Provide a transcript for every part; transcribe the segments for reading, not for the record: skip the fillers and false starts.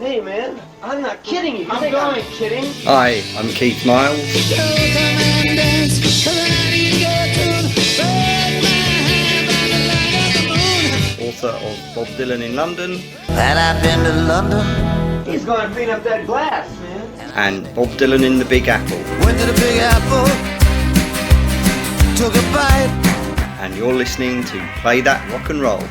Hey, man, I'm not kidding you. I'm going kidding. Hi, I'm Keith Miles. Author of Bob Dylan in London. And I've been to London. He's going to clean up that glass, man. And Bob Dylan in the Big Apple. Went to the Big Apple. Took a bite. And you're listening to Play That Rock and Roll.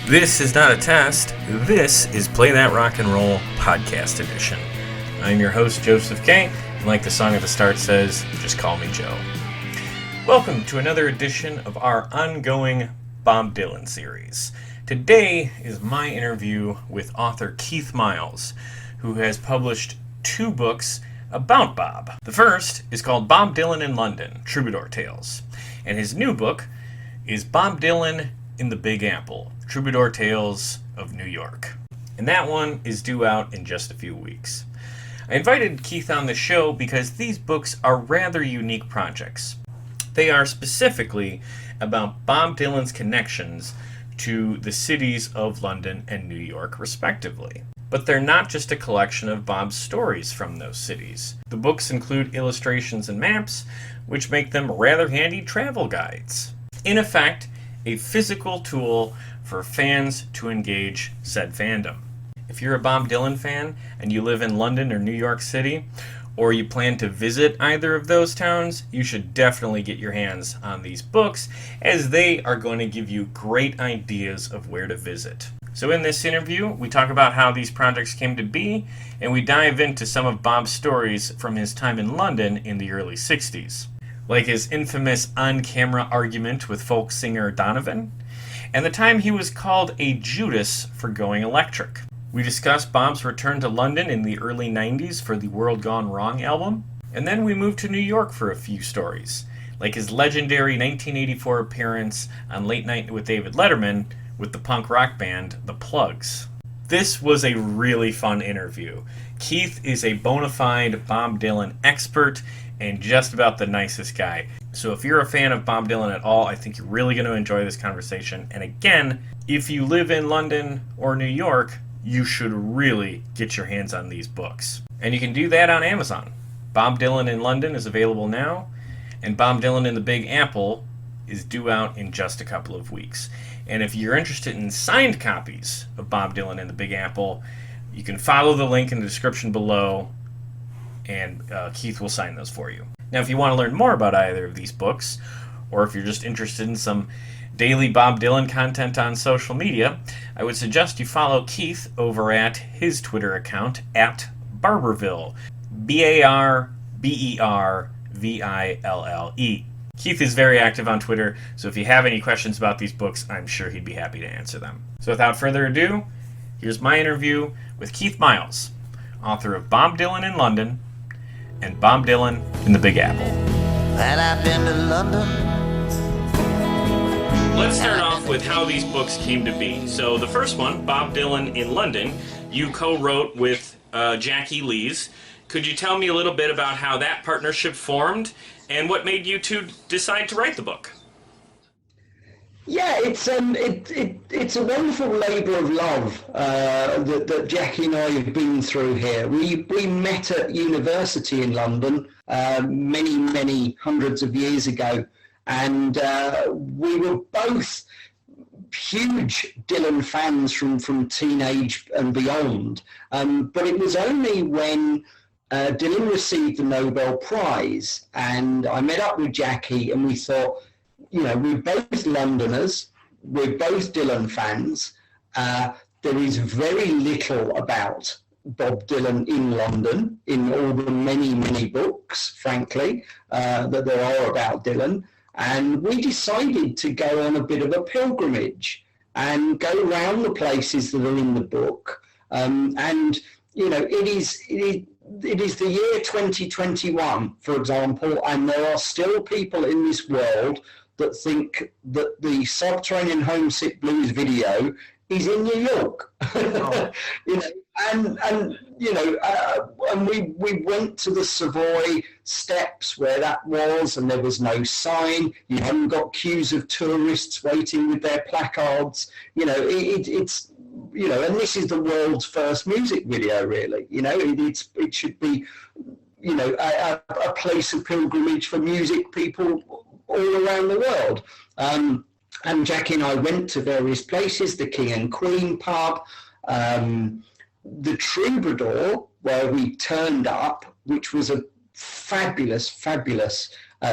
This is not a test. This is Play That Rock and Roll Podcast Edition. I'm your host, Joseph K. And like the song at the start says, just call me Joe. Welcome to another edition of our ongoing Bob Dylan series. Today is my interview with author Keith Miles, who has published 2 books about Bob. The first is called Bob Dylan in London, Troubadour Tales. And his new book is Bob Dylan in the Big Apple, Troubadour Tales of New York. And that one is due out in just a few weeks. I invited Keith on the show because these books are rather unique projects. They are specifically about Bob Dylan's connections to the cities of London and New York, respectively. But they're not just a collection of Bob's stories from those cities. The books include illustrations and maps, which make them rather handy travel guides. In effect, a physical tool for fans to engage said fandom. If you're a Bob Dylan fan and you live in London or New York City, or you plan to visit either of those towns, you should definitely get your hands on these books, as they are going to give you great ideas of where to visit. So in this interview, we talk about how these projects came to be, and we dive into some of Bob's stories from his time in London in the early 60s. Like his infamous on-camera argument with folk singer Donovan, and the time he was called a Judas for going electric. We discuss Bob's return to London in the early 90s for the World Gone Wrong album, and then we move to New York for a few stories, like his legendary 1984 appearance on Late Night with David Letterman with the punk rock band the Plugz. This was a really fun interview. Keith is a bona fide Bob Dylan expert and just about the nicest guy. So if you're a fan of Bob Dylan at all, I think you're really going to enjoy this conversation. And again, if you live in London or New York, you should really get your hands on these books. And you can do that on Amazon. Bob Dylan in London is available now, and Bob Dylan in the Big Apple is due out in just a couple of weeks. And if you're interested in signed copies of Bob Dylan in the Big Apple, you can follow the link in the description below, and Keith will sign those for you. Now, if you want to learn more about either of these books, or if you're just interested in some daily Bob Dylan content on social media, I would suggest you follow Keith over at his Twitter account at Barberville, BARBERVILLE. Keith is very active on Twitter, so if you have any questions about these books, I'm sure he'd be happy to answer them. So without further ado, here's my interview with Keith Miles, author of Bob Dylan in London and Bob Dylan in the Big Apple. And I've been to London. Let's start off with how these books came to be. So the first one, Bob Dylan in London, you co-wrote with Jackie Lees. Could you tell me a little bit about how that partnership formed and what made you two decide to write the book? Yeah, it's a wonderful labour of love that Jackie and I have been through here. We met at university in London many hundreds of years ago, and we were both huge Dylan fans from teenage and beyond. But it was only when Dylan received the Nobel Prize, and I met up with Jackie, and we thought, you know, we're both Londoners, we're both Dylan fans. There is very little about Bob Dylan in London in all the many books, frankly, that there are about Dylan. And we decided to go on a bit of a pilgrimage and go around the places that are in the book. And, you know, it is the year 2021, for example, and there are still people in this world that think that the Subterranean Homesick Blues video is in New York. Oh. You know, and you know, and we went to the Savoy Steps where that was, and there was no sign. You haven't got queues of tourists waiting with their placards. You know, it's you know, and this is the world's first music video, really. You know, it should be, you know, a place of pilgrimage for music people all around the world. And Jackie and I went to various places, the King and Queen pub, the Troubadour, where we turned up, which was a fabulous,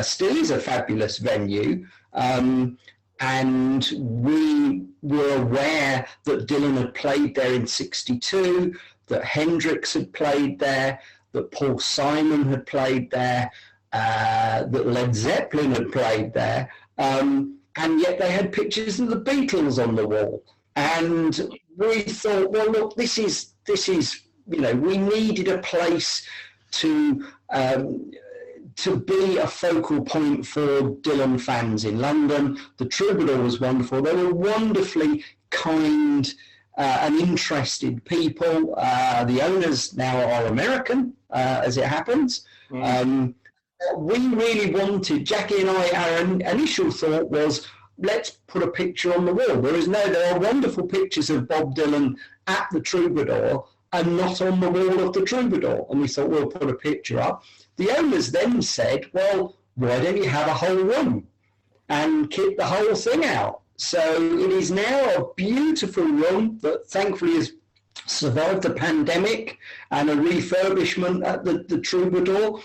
still is a fabulous venue. And we were aware that Dylan had played there in '62, that Hendrix had played there, that Paul Simon had played there, that Led Zeppelin had played there. And yet they had pictures of the Beatles on the wall. And we thought, well, look, this is, you know, we needed a place to be a focal point for Dylan fans in London. The Troubadour was wonderful. They were wonderfully kind and interested people. The owners now are American, as it happens. We really wanted, Jackie and I, our initial thought was, let's put a picture on the wall. There are wonderful pictures of Bob Dylan at the Troubadour and not on the wall of the Troubadour. And we thought, we'll put a picture up. The owners then said, well, why don't you have a whole room and keep the whole thing out? So it is now a beautiful room that thankfully has survived the pandemic and a refurbishment at the Troubadour.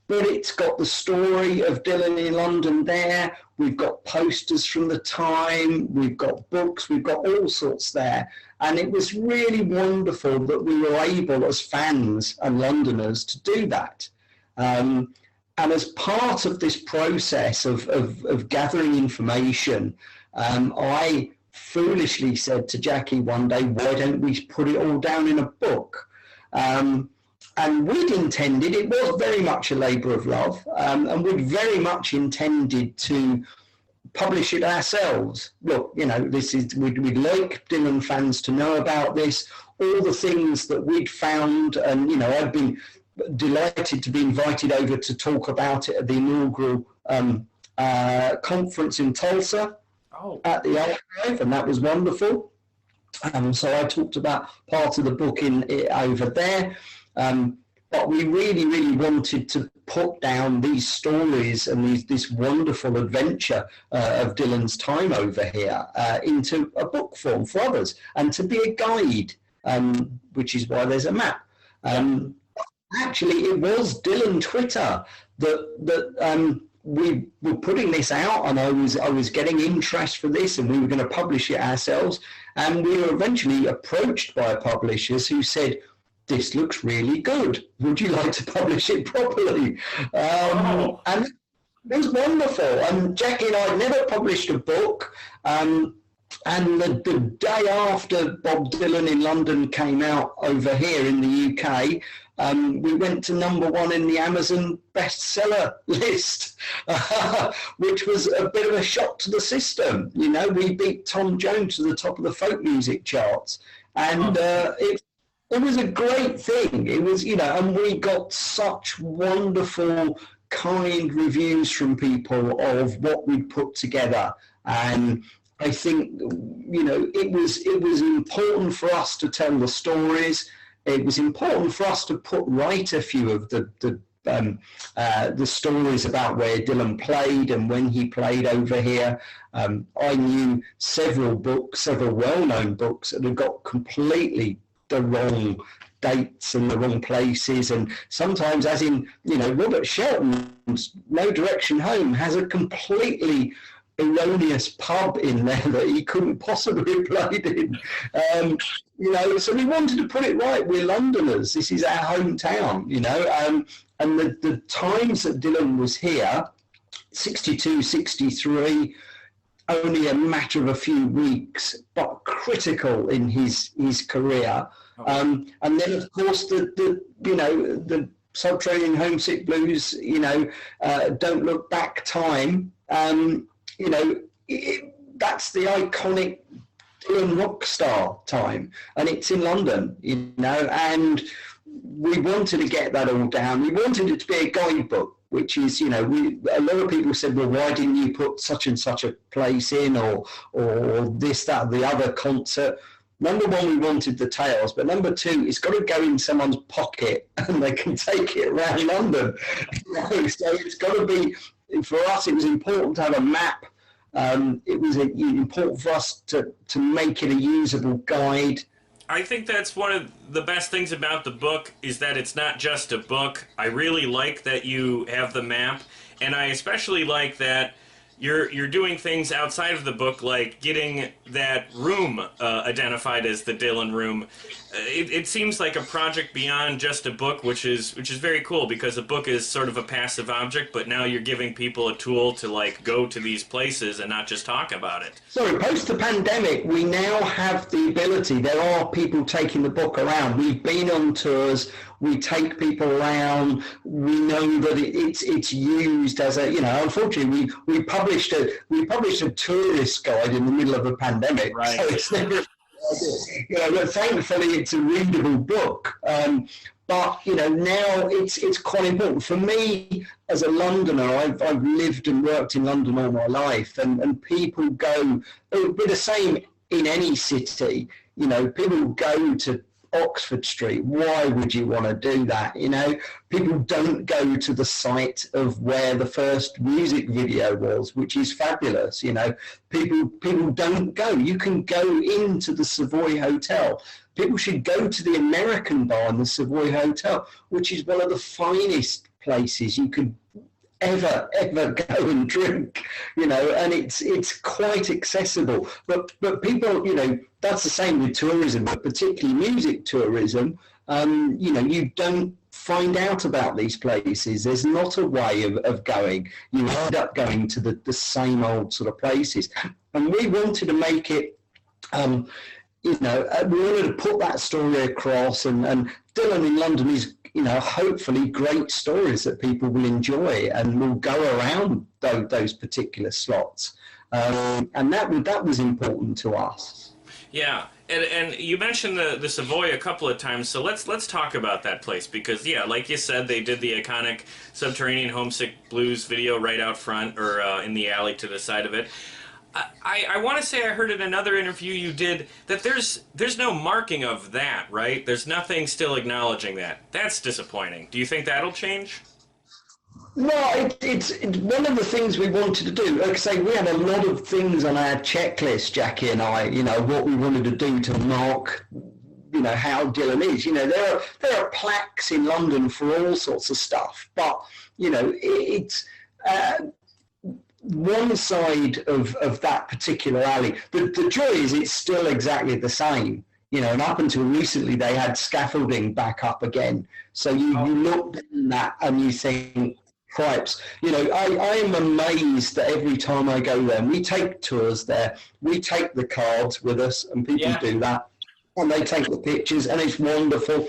But it's got the story of Dylan in London there. We've got posters from the time. We've got books. We've got all sorts there. And it was really wonderful that we were able, as fans and Londoners, to do that. And as part of this process of gathering information, I foolishly said to Jackie one day, why don't we put it all down in a book? And we'd intended, it was very much a labour of love, and we'd very much intended to publish it ourselves. Look, you know, we'd like Dylan fans to know about this, all the things that we'd found, and, you know, I've been delighted to be invited over to talk about it at the inaugural conference in Tulsa at the Archive, and that was wonderful. So I talked about part of the book over there. But we really, really wanted to put down these stories and this wonderful adventure of Dylan's time over here into a book form for others, and to be a guide, which is why there's a map. Actually, it was Dylan Twitter that we were putting this out, and I was getting interest for this, and we were going to publish it ourselves. And we were eventually approached by publishers who said, this looks really good. Would you like to publish it properly? And it was wonderful. And Jackie and I had never published a book. And the day after Bob Dylan in London came out over here in the UK, we went to #1 in the Amazon bestseller list, which was a bit of a shock to the system. You know, we beat Tom Jones to the top of the folk music charts. And it was a great thing. It was, you know, and we got such wonderful, kind reviews from people of what we put together. And I think, you know, it was important for us to tell the stories. It was important for us to put right a few of the stories about where Dylan played and when he played over here. I knew several well-known books that had got completely the wrong dates and the wrong places, and sometimes, as in, you know, Robert Shelton's No Direction Home has a completely erroneous pub in there that he couldn't possibly have played in. You know, so we wanted to put it right. We're Londoners. This is our hometown, you know, and the times that Dylan was here, 62, 63, only a matter of a few weeks, but critical in his career. And then, of course, the Subterranean Homesick Blues, you know, Don't Look Back time. that's the iconic Dylan rock star time, and it's in London, and we wanted to get that all down. We wanted it to be a guidebook, which is, a lot of people said, well, why didn't you put such and such a place in, or this, that, the other concert? Number one, we wanted the tales, but number two, it's got to go in someone's pocket and they can take it around London. So it's got to be, for us, it was important to have a map. It was important for us to make it a usable guide. I think that's one of the best things about the book, is that it's not just a book. I really like that you have the map, and I especially like that you're doing things outside of the book, like getting that room identified as the Dylan room. It seems like a project beyond just a book, which is very cool, because a book is sort of a passive object, but now you're giving people a tool to like go to these places and not just talk about it. So post the pandemic, we now have the ability. There are people taking the book around. We've been on tours. We take people around. We know that it's used as a, unfortunately, we published a tourist guide in the middle of a pandemic. Right. So it's never, but thankfully it's a readable book. But now it's quite important for me as a Londoner. I've lived and worked in London all my life, and people go. It would be the same in any city. People go to Oxford Street. Why would you want to do that? People don't go to the site of where the first music video was, which is fabulous. People don't go. You can go into the Savoy Hotel. People should go to the American bar in the Savoy Hotel, which is one of the finest places you could ever go and drink, and it's quite accessible. But people, that's the same with tourism, but particularly music tourism. You don't find out about these places. There's not a way of going. You end up going to the same old sort of places. And we wanted to make it, we wanted to put that story across, and Dylan in London is, hopefully great stories that people will enjoy and will go around those particular slots. And that was important to us. Yeah, and you mentioned the Savoy a couple of times, so let's talk about that place, because like you said, they did the iconic Subterranean Homesick Blues video right out front, or in the alley to the side of it. I want to say I heard in another interview you did that there's no marking of that, right? There's nothing still acknowledging that. That's disappointing. Do you think that'll change? No, it's one of the things we wanted to do. Like I say, we had a lot of things on our checklist, Jackie and I, what we wanted to do to mark, how Dylan is. There are plaques in London for all sorts of stuff, but, it's... one side of that particular alley, the joy is it's still exactly the same, and up until recently they had scaffolding back up again. So you look down that and you think, cripes, I am amazed that every time I go there, and we take tours there, we take the cards with us, and people do that, and they take the pictures, and it's wonderful.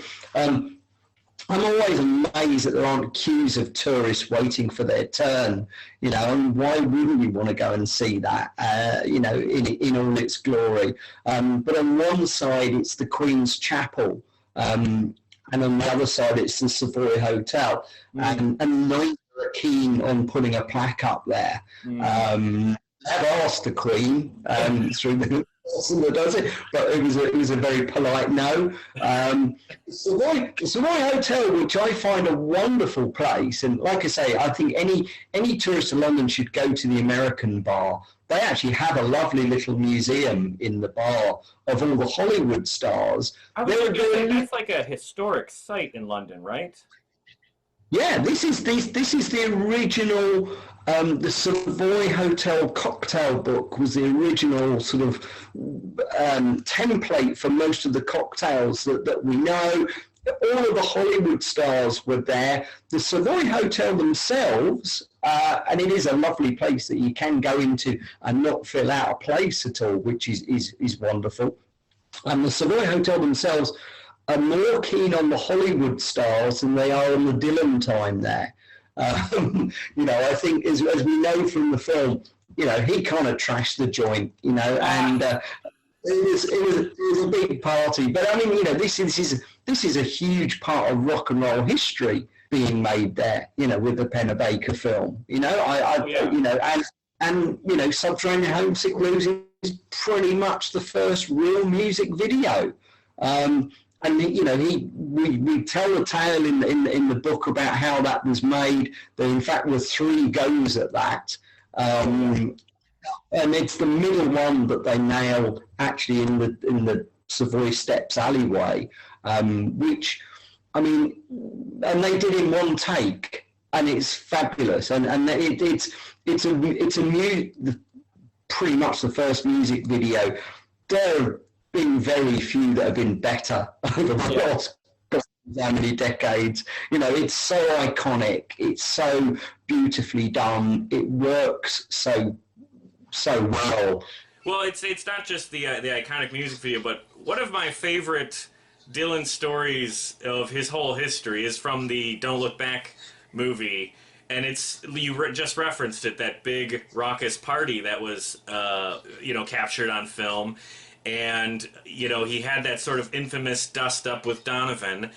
I'm always amazed that there aren't queues of tourists waiting for their turn, and why wouldn't you want to go and see that, in all its glory? But on one side, it's the Queen's Chapel, and on the other side, it's the Savoy Hotel, and neither are keen on putting a plaque up there. I've asked the Queen through the person that does it, but it was a very polite no. The Savoy Hotel, which I find a wonderful place, and like I say, I think any tourist in London should go to the American bar. They actually have a lovely little museum in the bar of all the Hollywood stars. That's like a historic site in London, right? Yeah, this is the original. The Savoy Hotel cocktail book was the original sort of template for most of the cocktails that we know. All of the Hollywood stars were there. The Savoy Hotel themselves, and it is a lovely place that you can go into and not feel out of place at all, which is wonderful. And the Savoy Hotel themselves are more keen on the Hollywood stars than they are on the Dylan time there. I think as we know from the film, he kind of trashed the joint, and it was a big party. But I mean, this is a huge part of rock and roll history being made there, with the Pennebaker film. And Subterranean Homesick Blues is pretty much the first real music video. And we tell the tale in the book about how that was made. There in fact were 3 goes at that, and it's the middle one that they nailed actually in the Savoy Steps alleyway, which, I mean, and they did in one take, and it's fabulous, and it's pretty much the first music video. There have been very few that have been better over the last how many decades. It's so iconic. It's so beautifully done. It works so well. Well, it's not just the iconic music video, but one of my favorite Dylan stories of his whole history is from the Don't Look Back movie. And you just referenced it, that big raucous party that was, captured on film. And, he had that sort of infamous dust up with Donovan.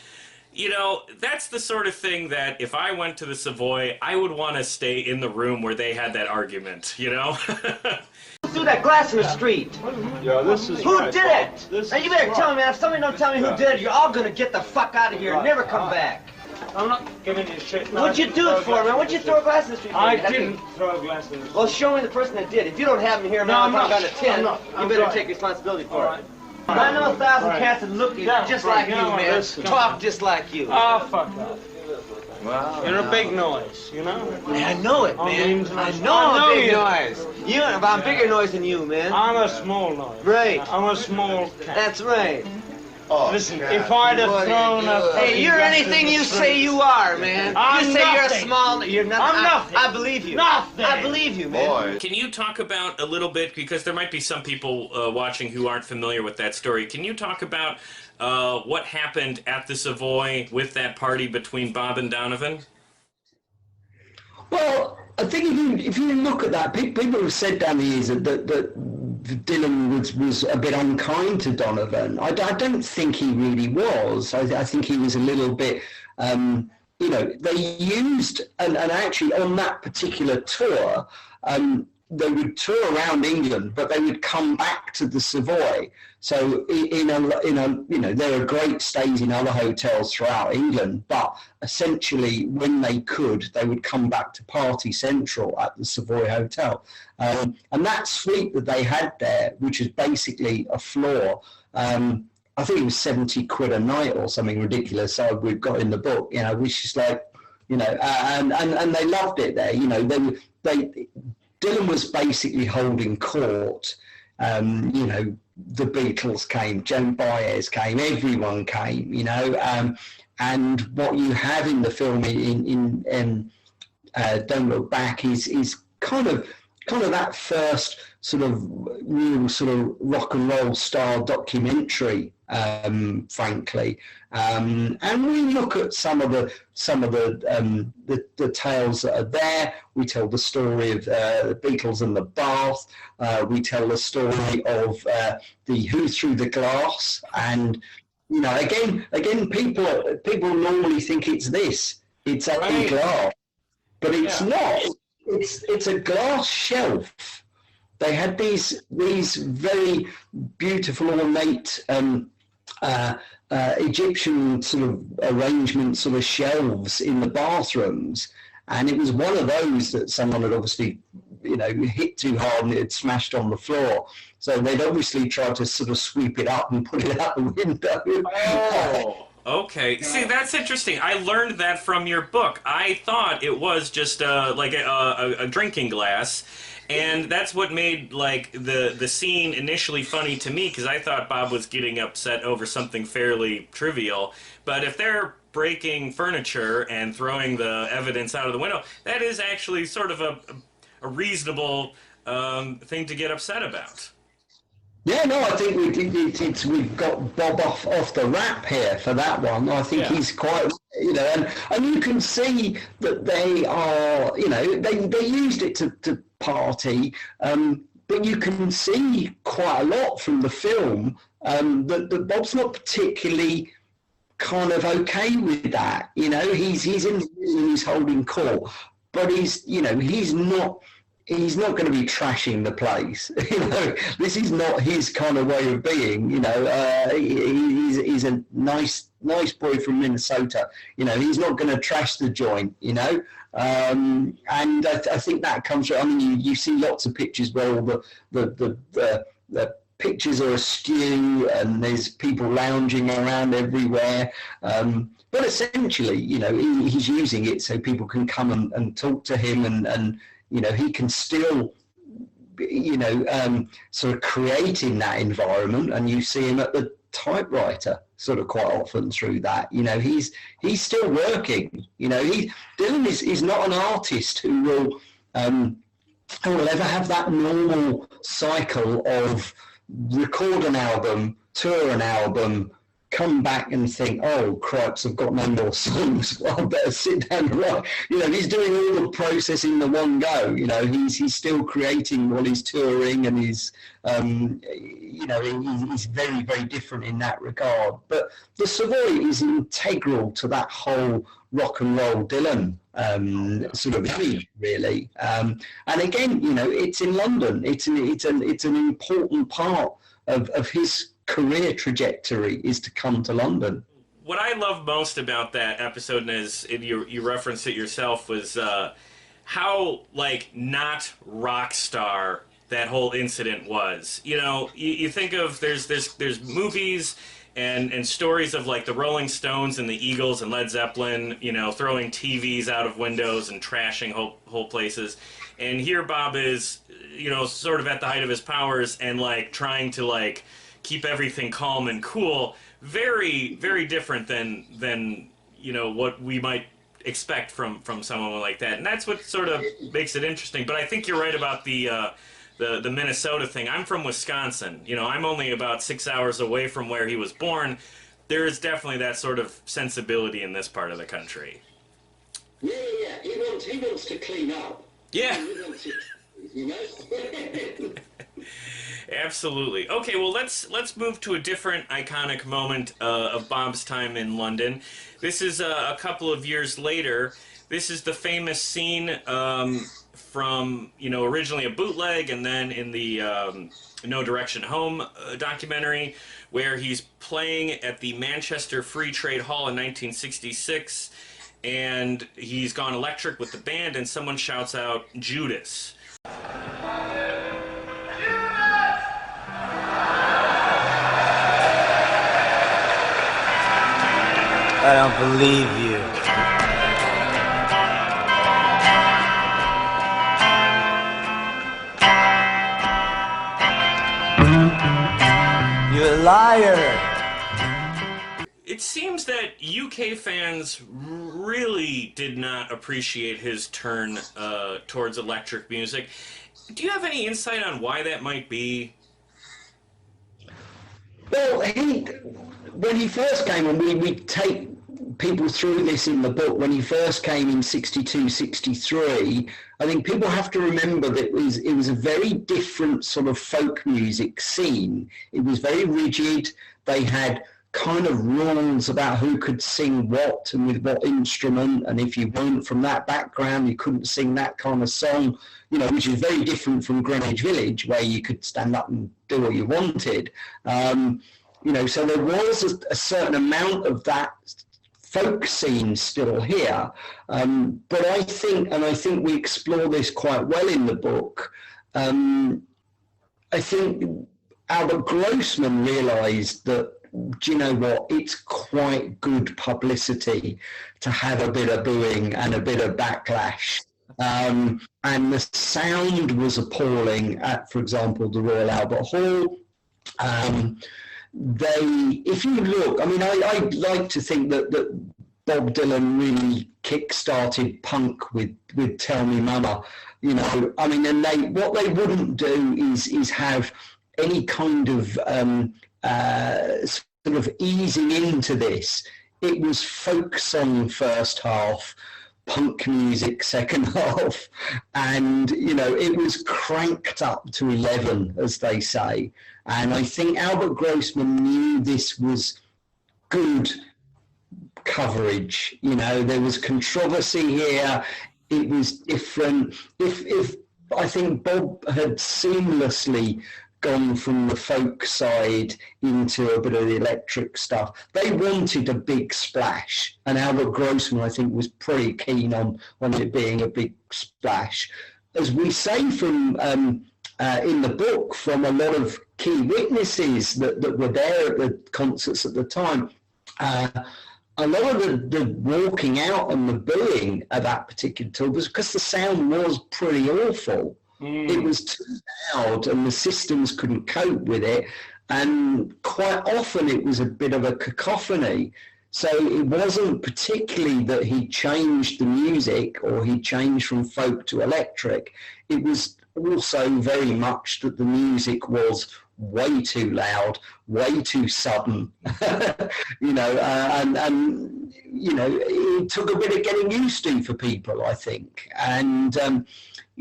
That's the sort of thing that if I went to the Savoy, I would want to stay in the room where they had that argument, Threw that glass in the street. Yeah, this is Who did it? Now you better tell me, man. If somebody don't tell me who did it, you're all gonna get the fuck out of here and never come back. I'm not giving you shit. What'd you do it for, man? What'd you throw a glass in the street for? I didn't throw a glass in the street. Well, show me the person that did. If you don't have him here, man, I'm not. You better take responsibility for it. I know 1,000 cats that look just like you, man. Talk just like you. Oh, fuck off. Wow. You're a big noise, I know it, man. I know I'm a big noise. I'm bigger noise than you, man. I'm a small noise. Right. I'm a small cat. That's right. Listen, if I'd have thrown a... Hey, you're anything you say you are, man. I'm You say nothing. you're a small... You're nothing. I'm nothing. I believe you. Nothing. I believe you, man. Can you talk about a little bit, because there might be some people watching who aren't familiar with that story, can you talk about what happened at the Savoy with that party between Bob and Donovan? Well, I think if you look at that, people have said down the years that Dylan was a bit unkind to Donovan. I don't think he really was. I think he was a little bit, they used, and actually on that particular tour, they would tour around England, but they would come back to the Savoy. So there are great stays in other hotels throughout England, but essentially when they could, they would come back to Party Central at the Savoy Hotel. And that suite that they had there, which is basically a floor, I think it was 70 quid a night or something ridiculous. So we've got in the book, which is like, and they loved it there. Dylan was basically holding court. The Beatles came, Joan Baez came, everyone came, and what you have in the film in Don't Look Back is kind of that first sort of real sort of rock and roll style documentary, frankly. And we look at some of the tales that are there. We tell the story of the Beatles and the bath. We tell the story of the Who Threw the Glass. And again, people normally think it's this. It's a glass, but it's not. It's a glass shelf. They had these very beautiful, ornate Egyptian sort of arrangement, sort of shelves in the bathrooms, and it was one of those that someone had obviously, hit too hard and it had smashed on the floor. So they'd obviously tried to sort of sweep it up and put it out the window. Oh. Okay. See, that's interesting. I learned that from your book. I thought it was just like a drinking glass, and that's what made like the scene initially funny to me, because I thought Bob was getting upset over something fairly trivial. But if they're breaking furniture and throwing the evidence out of the window, that is actually sort of a reasonable thing to get upset about. Yeah, no, I think we've got Bob off the rap here for that one. I think he's quite, and you can see that they are, they used it to party, but you can see quite a lot from the film that Bob's not particularly kind of okay with that. He's in the room, he's holding court, but he's not going to be trashing the place. This is not his kind of way of being. He's a nice boy from Minnesota. He's not going to trash the joint. And I think that comes from. I mean, you see lots of pictures where all the pictures are askew and there's people lounging around everywhere. But essentially, he's using it so people can come and talk to him and he can still, sort of create in that environment, and you see him at the typewriter sort of quite often through that. He's still working. Dylan is not an artist who will ever have that normal cycle of record an album, tour an album, come back and think, oh, cripes, I've got no more songs. Well, I better sit down and write. He's doing all the process in the one go. He's still creating while he's touring, and he's, he's very, very different in that regard. But the Savoy is integral to that whole rock and roll Dylan sort of image, really. And again, it's in London. It's an important part of his career trajectory is to come to London. What I love most about that episode, and you referenced it yourself, was how not rock star that whole incident was. You think of there's movies and stories of the Rolling Stones and the Eagles and Led Zeppelin, throwing TVs out of windows and trashing whole places. And here Bob is, sort of at the height of his powers and trying to keep everything calm and cool. Very, very different than what we might expect from someone like that. And that's what sort of makes it interesting. But I think you're right about the Minnesota thing. I'm from Wisconsin. I'm only about 6 hours away from where he was born. There is definitely that sort of sensibility in this part of the country. Yeah. He wants to clean up. Yeah. He wants it, Absolutely. Okay, well, let's move to a different iconic moment of Bob's time in London. This is a couple of years later. This is the famous scene from, originally a bootleg and then in the No Direction Home documentary, where he's playing at the Manchester Free Trade Hall in 1966, and he's gone electric with the band, and someone shouts out, Judas. I don't believe you. You're a liar. It seems that UK fans really did not appreciate his turn towards electric music. Do you have any insight on why that might be? Well, when he first came, and we take people through this in the book, when he first came in 62, 63, I think people have to remember that it was a very different sort of folk music scene. It was very rigid. They had kind of rules about who could sing what and with what instrument, and if you weren't from that background, you couldn't sing that kind of song, which is very different from Greenwich Village, where you could stand up and do what you wanted. So there was a certain amount of that folk scene still here. But I think we explore this quite well in the book. I think Albert Grossman realised that, do you know what, it's quite good publicity to have a bit of booing and a bit of backlash. And the sound was appalling at, for example, the Royal Albert Hall. If you look, I mean, I like to think that Bob Dylan really kick-started punk with Tell Me Mama, I mean, and what they wouldn't do is have any kind of sort of easing into this. It was folk song first half, punk music second half, and it was cranked up to 11, as they say. And I think Albert Grossman knew this was good coverage. There was controversy here. It was different. If I think Bob had seamlessly gone from the folk side into a bit of the electric stuff, they wanted a big splash, and Albert Grossman, I think, was pretty keen on it being a big splash. As we say from in the book, from a lot of key witnesses that were there at the concerts at the time, a lot of the walking out and the booing at that particular tour was because the sound was pretty awful. It was too loud and the systems couldn't cope with it, and quite often it was a bit of a cacophony. So it wasn't particularly that he changed the music or he changed from folk to electric. It was also very much that the music was way too loud, way too sudden, and it took a bit of getting used to for people, I think. And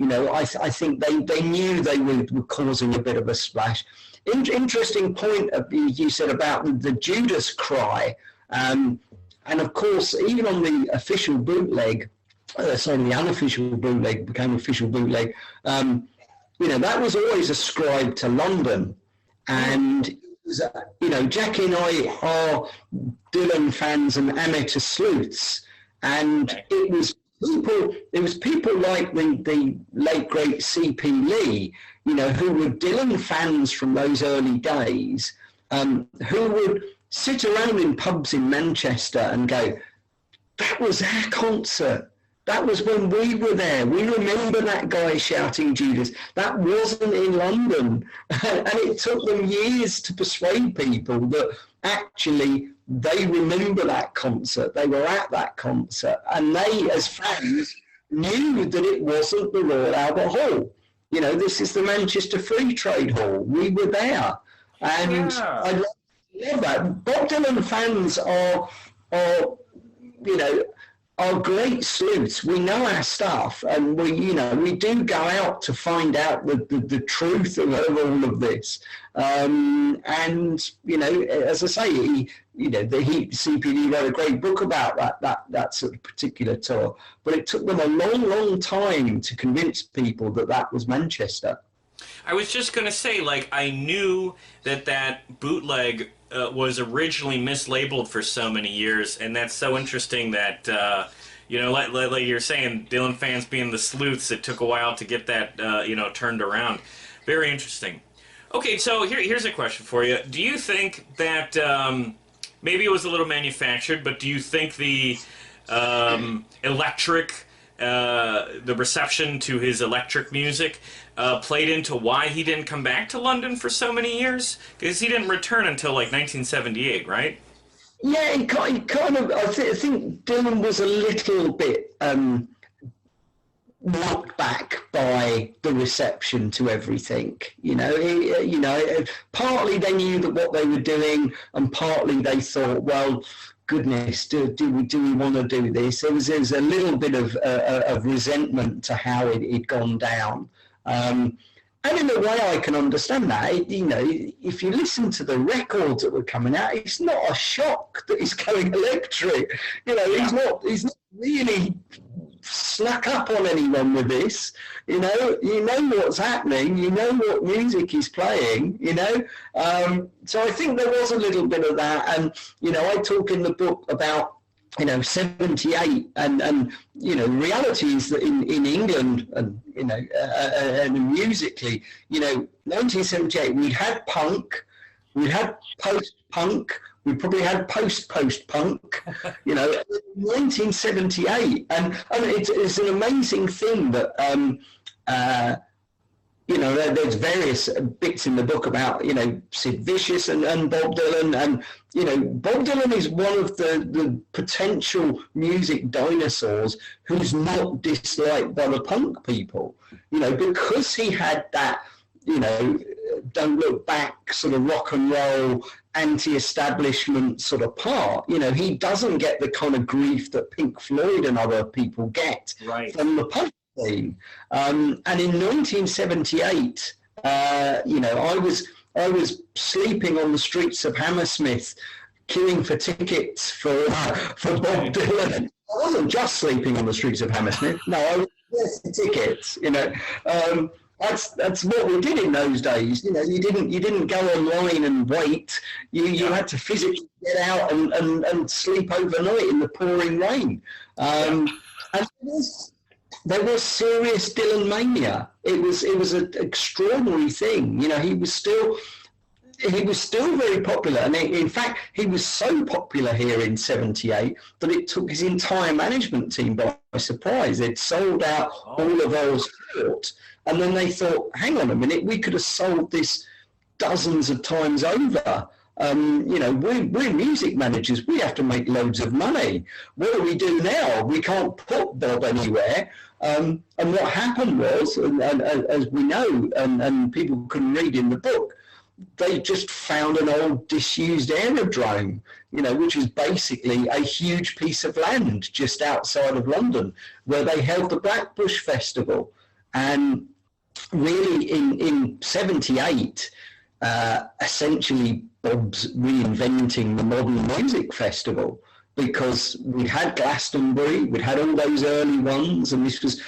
I think they knew they were causing a bit of a splash. Interesting point you said about the Judas cry, and of course, even on the official bootleg, the unofficial bootleg became official bootleg. That was always ascribed to London. And, Jackie and I are Dylan fans and amateur sleuths. And it was people like the late, great C.P. Lee, who were Dylan fans from those early days, who would sit around in pubs in Manchester and go, that was our concert. That was when we were there. We remember that guy shouting Judas. That wasn't in London. And it took them years to persuade people that actually they remember that concert. They were at that concert. And they, as fans, knew that it wasn't the Royal Albert Hall. This is the Manchester Free Trade Hall. We were there. And I love that. Bob Dylan fans are great sleuths. We know our stuff, and we do go out to find out the truth of all of this. And as I say, CPD wrote a great book about that sort of particular tour, but it took them a long time to convince people that was Manchester. I was just going to say, I knew that bootleg was originally mislabeled for so many years, and that's so interesting that, like you're saying, Dylan fans being the sleuths, it took a while to get that, turned around. Very interesting. Okay, so here's a question for you. Do you think that, maybe it was a little manufactured, but do you think the electric, the reception to his electric music played into why he didn't come back to London for so many years? Because he didn't return until 1978, right? Yeah, he kind of. I think Dylan was a little bit knocked back by the reception to everything. Partly they knew that what they were doing, and partly they thought, well, goodness, do we want to do this? There was a little bit of resentment to how it'd gone down. And in a way, I can understand that. If you listen to the records that were coming out, it's not a shock that he's going electric. He's not really snuck up on anyone with this. You know what's happening. You know what music he's playing. So I think there was a little bit of that. And I talk in the book about 78 and reality is that in England and and musically 1978 we'd had punk, we'd had post-punk, we probably had post-punk 1978 and it's an amazing thing that there's various bits in the book about, Sid Vicious and Bob Dylan. And, Bob Dylan is one of the potential music dinosaurs who's not disliked by the punk people, because he had that, don't look back sort of rock and roll, anti-establishment sort of part. You know, he doesn't get the kind of grief that Pink Floyd and other people get from the punk scene. And in 1978, you know, I was sleeping on the streets of Hammersmith, queuing for tickets for Bob Dylan. I wasn't just sleeping on the streets of Hammersmith. No, I was for tickets. You know, that's what we did in those days. You know, you didn't go online and wait. You had to physically get out and sleep overnight in the pouring rain. And there was serious Dylan mania. It was an extraordinary thing. You know, he was still very popular, and in fact, he was so popular here in '78 that it took his entire management team by surprise. They'd sold out all of Earl's Court, and then they thought, hang on a minute, we could have sold this dozens of times over. You know, we're music managers. We have to make loads of money. What do we do now? We can't put Bob anywhere. And what happened was, and as we know, and people can read in the book, they just found an old disused aerodrome, you know, which was basically a huge piece of land just outside of London, where they held the Blackbush Festival. And really in '78, essentially Bob's reinventing the modern music festival, because we had Glastonbury, we'd had all those early ones, and this was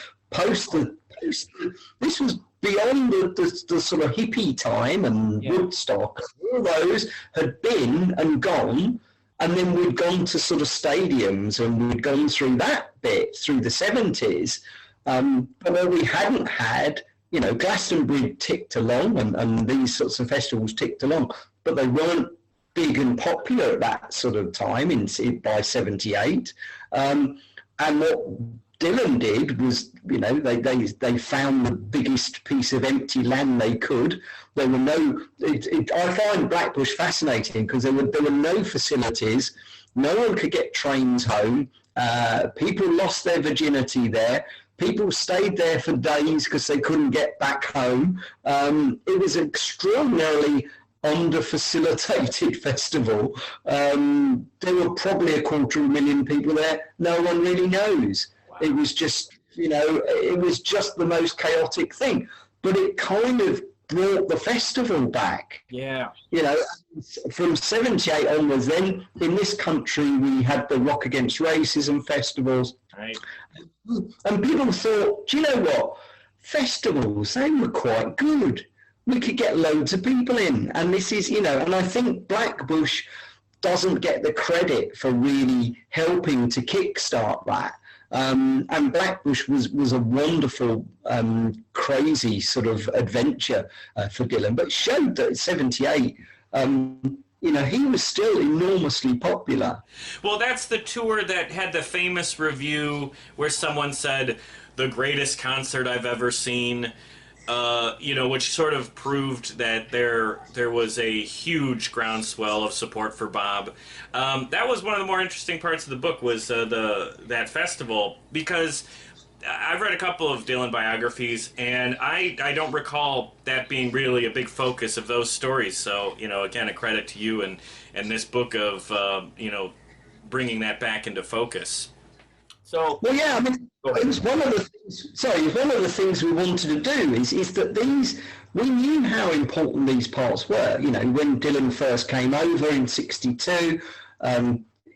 this was beyond the sort of hippie time and Woodstock. All those had been and gone, and then we'd gone to sort of stadiums, and we'd gone through that bit through the '70s. But where we hadn't had, you know, Glastonbury ticked along, and these sorts of festivals ticked along, but they weren't big and popular at that sort of time by '78. And what Dylan did was, you know, they found the biggest piece of empty land they could. There were no. I find Blackbush fascinating because there were no facilities. No one could get trains home. People lost their virginity there. People stayed there for days because they couldn't get back home. It was an extraordinarily under-facilitated festival. There were probably 250,000 people there. No one really knows. Wow. It was just, you know, it was just the most chaotic thing. But it kind of brought the festival back. Yeah. You know, from '78 onwards, then in this country we had the Rock Against Racism festivals. Right. And people thought, do you know what? Festivals, they were quite good. We could get loads of people in. And this is, you know, and I think Blackbush doesn't get the credit for really helping to kickstart that. And Blackbush was a wonderful, crazy sort of adventure for Dylan, but it showed that at '78, you know, he was still enormously popular. Well, that's the tour that had the famous review where someone said, the greatest concert I've ever seen, you know, which sort of proved that there was a huge groundswell of support for Bob. That was one of the more interesting parts of the book, was that festival, because I've read a couple of Dylan biographies, and I don't recall that being really a big focus of those stories. So, you know, again, a credit to you and this book of, you know, bringing that back into focus. So, well, yeah, I mean, it was one of the things. Sorry, one of the things we wanted to do is that we knew how important these parts were. You know, when Dylan first came over in '62,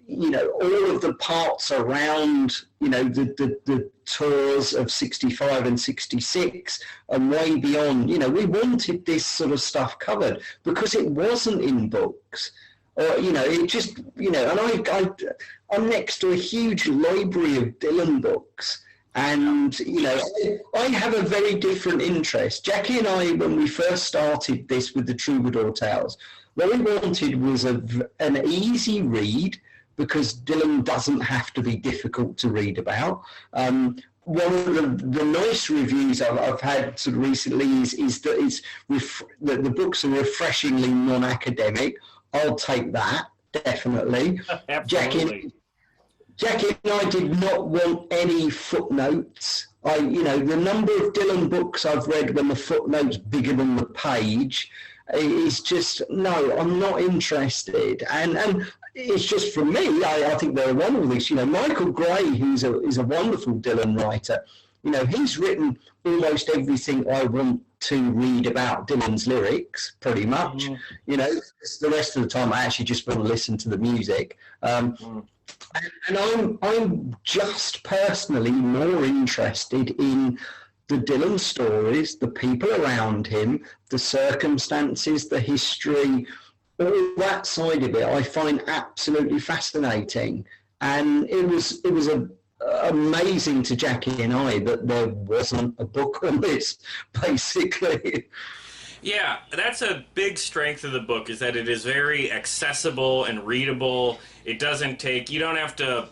you know, all of the parts around, you know, the tours of '65 and '66 and way beyond. You know, we wanted this sort of stuff covered because it wasn't in books. Or, you know, it just, you know, and I'm next to a huge library of Dylan books, and, you know, I have a very different interest. Jackie and I, when we first started this with the Troubadour Tales, what we wanted was an easy read, because Dylan doesn't have to be difficult to read about. One of the nice reviews I've had sort of recently is that that the books are refreshingly non-academic. I'll take that, definitely. Absolutely. Jackie and I did not want any footnotes The number of Dylan books I've read when the footnote's bigger than the page is just, no, I'm not interested. And it's just, for me, I think they're one of these. Michael Gray, who's is a wonderful Dylan writer, he's written almost everything I want to read about Dylan's lyrics, pretty much. The rest of the time I actually just want to listen to the music. And I'm just personally more interested in the Dylan stories, the people around him, the circumstances, the history, all that side of it. I find absolutely fascinating. And it was amazing to Jackie and I that there wasn't a book on this, basically. Yeah, that's a big strength of the book, is that it is very accessible and readable. It doesn't take, you don't have to,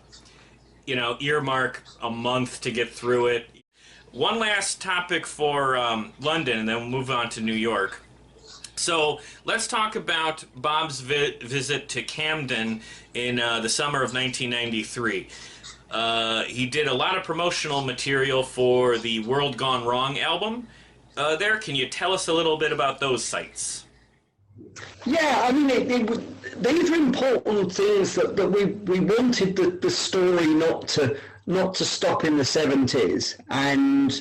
earmark a month to get through it. One last topic for London, and then we'll move on to New York. So let's talk about Bob's visit to Camden in the summer of 1993. He did a lot of promotional material for the World Gone Wrong album. Can you tell us a little bit about those sites? Yeah, I mean, these are important things that we wanted the story not to stop in the 70s. And,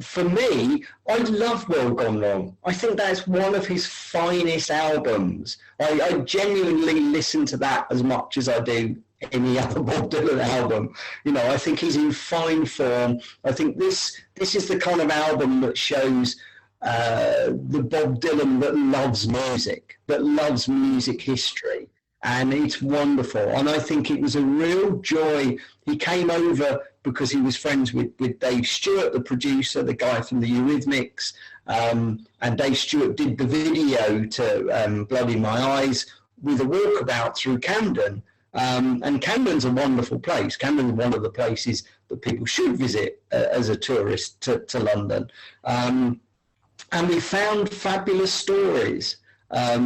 for me, I love World Gone Wrong. I think that's one of his finest albums. I genuinely listen to that as much as I do any other Bob Dylan album. I think he's in fine form. I think this is the kind of album that shows the Bob Dylan that loves music history, and it's wonderful. And I think it was a real joy. He came over because he was friends with Dave Stewart, the producer, the guy from the Eurythmics, and Dave Stewart did the video to Blood in My Eyes with a walkabout through Camden. And Camden's a wonderful place. Camden's one of the places that people should visit as a tourist to London. And we found fabulous stories. The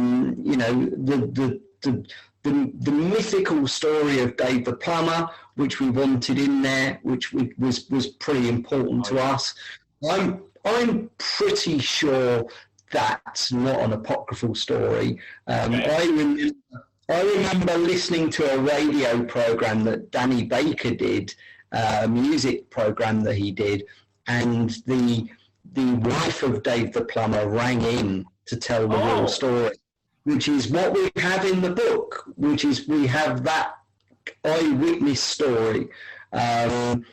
mythical story of Dave the Plumber, which we wanted in there, which was pretty important to us. I'm pretty sure that's not an apocryphal story. I remember listening to a radio program that Danny Baker did, a music program that he did, and the wife of Dave the Plumber rang in to tell the real story, which is what we have in the book, which is we have that eyewitness story. And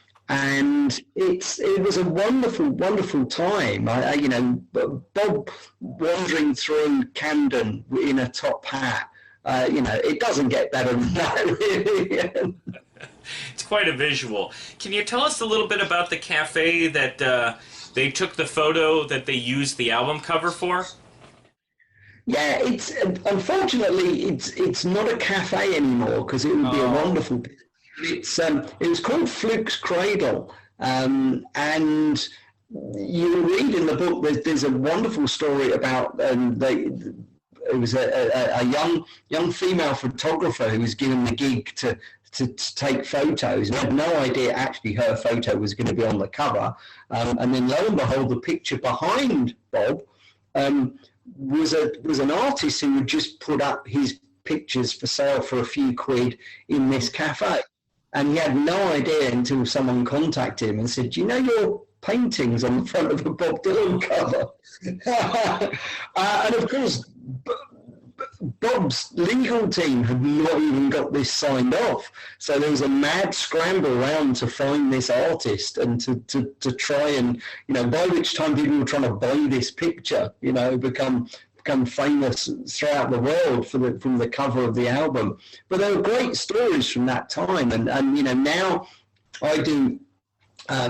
it was a wonderful, wonderful time. Bob wandering through Camden in a top hat, it doesn't get better than that, really. It's quite a visual. Can you tell us a little bit about the cafe that they took the photo that they used the album cover for? Yeah, unfortunately it's not a cafe anymore, because it would be a wonderful. It was called Fluke's Cradle, and you read in the book there's a wonderful story about it was a young female photographer who was given the gig to take photos, and had no idea actually her photo was going to be on the cover. And then lo and behold, the picture behind Bob was an artist who had just put up his pictures for sale for a few quid in this cafe. And he had no idea until someone contacted him and said, "Do you know your painting's on the front of a Bob Dylan cover?" And of course, Bob's legal team had not even got this signed off. So there was a mad scramble around to find this artist and to try and, by which time people were trying to buy this picture, become famous throughout the world from the cover of the album. But there were great stories from that time. And now I do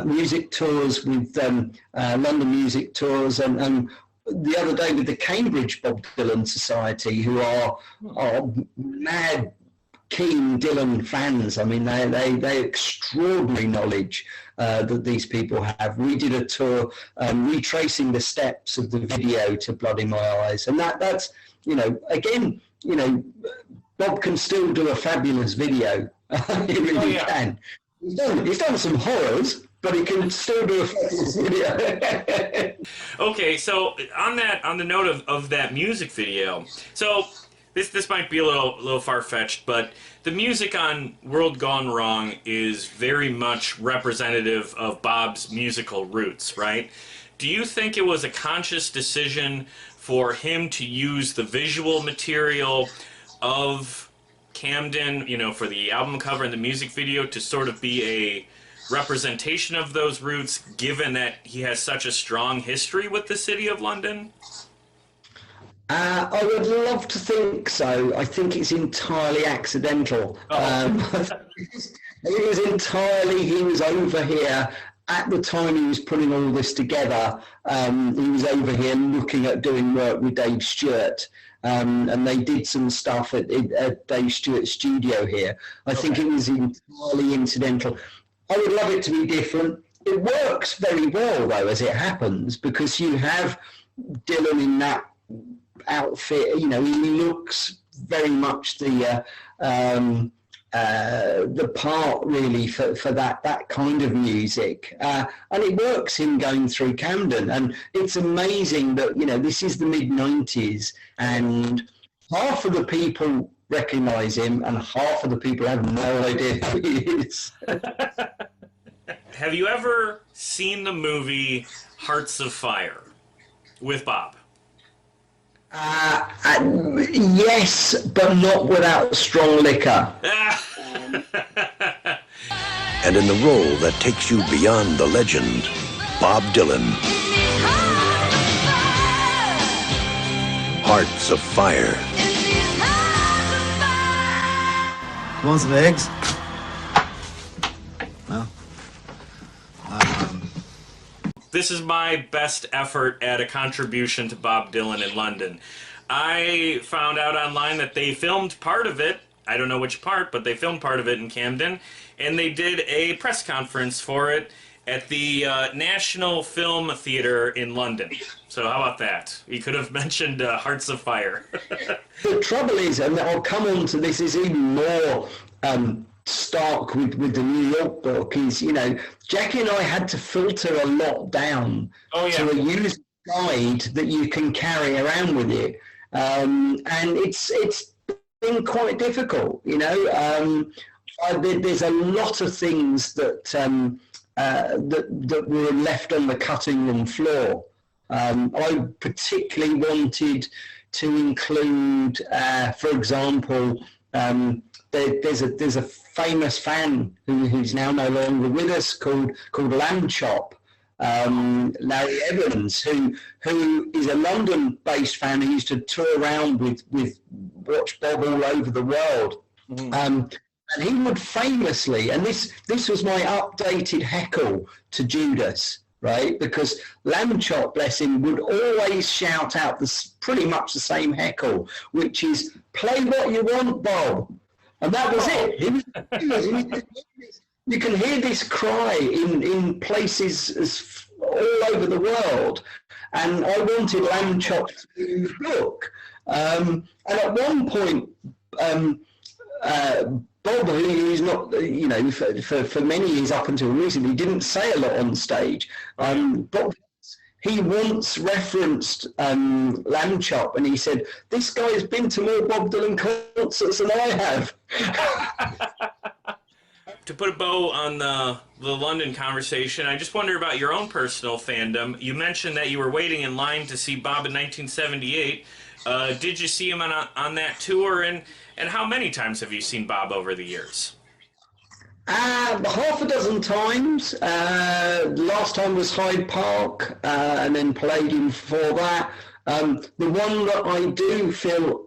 music tours with London Music Tours, and the other day with the Cambridge Bob Dylan Society, who are mad keen Dylan fans. I mean, they extraordinary knowledge that these people have. We did a tour retracing the steps of the video to Blood in My Eyes, and that's Bob can still do a fabulous video. He really can. He's done some horrors, but he can still do a fabulous video. Okay, so on the note of that music video, so this might be a little far-fetched, but the music on World Gone Wrong is very much representative of Bob's musical roots, right? Do you think it was a conscious decision for him to use the visual material of Camden, you know, for the album cover and the music video to sort of be a representation of those roots, given that he has such a strong history with the city of London? I would love to think so. I think it's entirely accidental. It was entirely, he was over here at the time he was putting all this together. He was over here looking at doing work with Dave Stewart. And they did some stuff at Dave Stewart's studio here. I think it was entirely incidental. I would love it to be different. It works very well, though, as it happens, because you have Dylan in that outfit. You know, he looks very much the part, really, for that kind of music. And it works, him going through Camden. And it's amazing that, you know, this is the mid-90s, and half of the people recognise him, and half of the people have no idea who he is. Have you ever seen the movie Hearts of Fire with Bob? Yes, but not without strong liquor. And in the role that takes you beyond the legend, Bob Dylan. Hearts of Fire. Want some eggs? No. This is my best effort at a contribution to Bob Dylan in London. I found out online that they filmed part of it. I don't know which part, but they filmed part of it in Camden, and they did a press conference for it at the National Film Theatre in London. So how about that? You could have mentioned Hearts of Fire. The trouble is, and I'll come on to this, is even more stark with the New York book, is, you know, Jackie and I had to filter a lot down to a user guide that you can carry around with you. And it's been quite difficult, you know. There's a lot of things that were left on the cutting room floor. I particularly wanted to include, for example, there's a famous fan who's now no longer with us called Lamb Chop, Larry Evans, who is a London-based fan who used to tour around with Watch Bob all over the world. And he would famously, and this was my updated heckle to Judas, right? Because Lamb Chop, bless him, would always shout out pretty much the same heckle, which is, "Play what you want, Bob." And that was it. You can hear this cry in places all over the world. And I wanted Lamb Chop to book. And at one point, Bob, who's not, you know, for many years up until recently, didn't say a lot on stage. Bob, he once referenced Lamb Chop, and he said, "This guy's been to more Bob Dylan concerts than I have." To put a bow on the London conversation, I just wonder about your own personal fandom. You mentioned that you were waiting in line to see Bob in 1978. Did you see him on that tour, and how many times have you seen Bob over the years? Half a dozen times. Last time was Hyde Park, and then Palladium before that. The one that I do feel